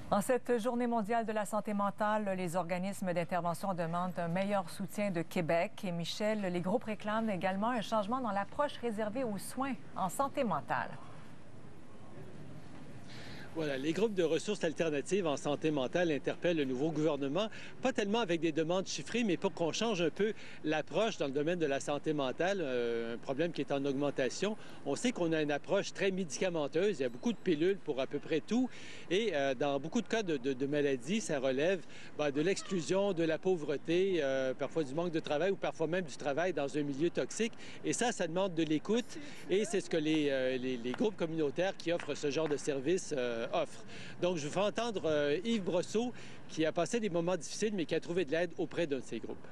En cette journée mondiale de la santé mentale, les organismes d'intervention demandent un meilleur soutien de Québec. Et Michel, les groupes réclament également un changement dans l'approche réservée aux soins en santé mentale. Voilà, les groupes de ressources alternatives en santé mentale interpellent le nouveau gouvernement, pas tellement avec des demandes chiffrées, mais pour qu'on change un peu l'approche dans le domaine de la santé mentale, un problème qui est en augmentation. On sait qu'on a une approche très médicamenteuse, il y a beaucoup de pilules pour à peu près tout, et dans beaucoup de cas de maladies, ça relève de l'exclusion, de la pauvreté, parfois du manque de travail ou parfois même du travail dans un milieu toxique. Et ça demande de l'écoute, et c'est ce que les groupes communautaires qui offrent ce genre de services offre. Donc, je vous fais entendre Yves Brosseau, qui a passé des moments difficiles, mais qui a trouvé de l'aide auprès d'un de ces groupes.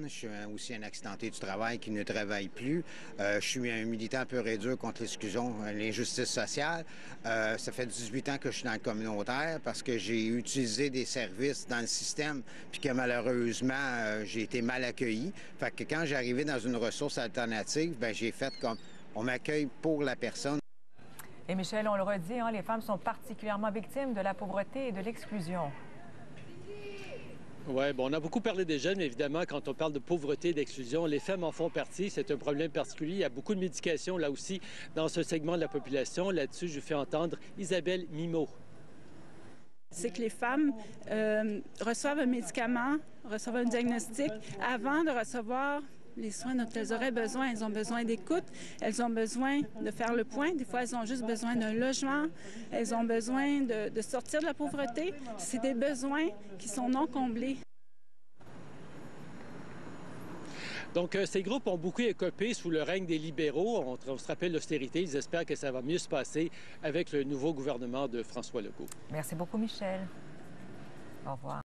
Je suis aussi un accidenté du travail qui ne travaille plus. Je suis un militant pur et dur contre l'exclusion, l'injustice sociale. Ça fait 18 ans que je suis dans le communautaire parce que j'ai utilisé des services dans le système puis que malheureusement, j'ai été mal accueilli. Fait que quand j'ai arrivé dans une ressource alternative, j'ai fait comme on m'accueille pour la personne. Et Michel, on le redit, les femmes sont particulièrement victimes de la pauvreté et de l'exclusion. Oui, on a beaucoup parlé des jeunes, mais évidemment, quand on parle de pauvreté et d'exclusion, les femmes en font partie. C'est un problème particulier. Il y a beaucoup de médication, là aussi, dans ce segment de la population. Là-dessus, je fais entendre Isabelle Mimaud. C'est que les femmes reçoivent un médicament, reçoivent un diagnostic avant de recevoir les soins dont elles auraient besoin. Elles ont besoin d'écoute, elles ont besoin de faire le point. Des fois, elles ont juste besoin d'un logement, elles ont besoin de sortir de la pauvreté. C'est des besoins qui sont non comblés. Donc, ces groupes ont beaucoup écopé sous le règne des libéraux. On se rappelle l'austérité. Ils espèrent que ça va mieux se passer avec le nouveau gouvernement de François Legault. Merci beaucoup, Michel. Au revoir.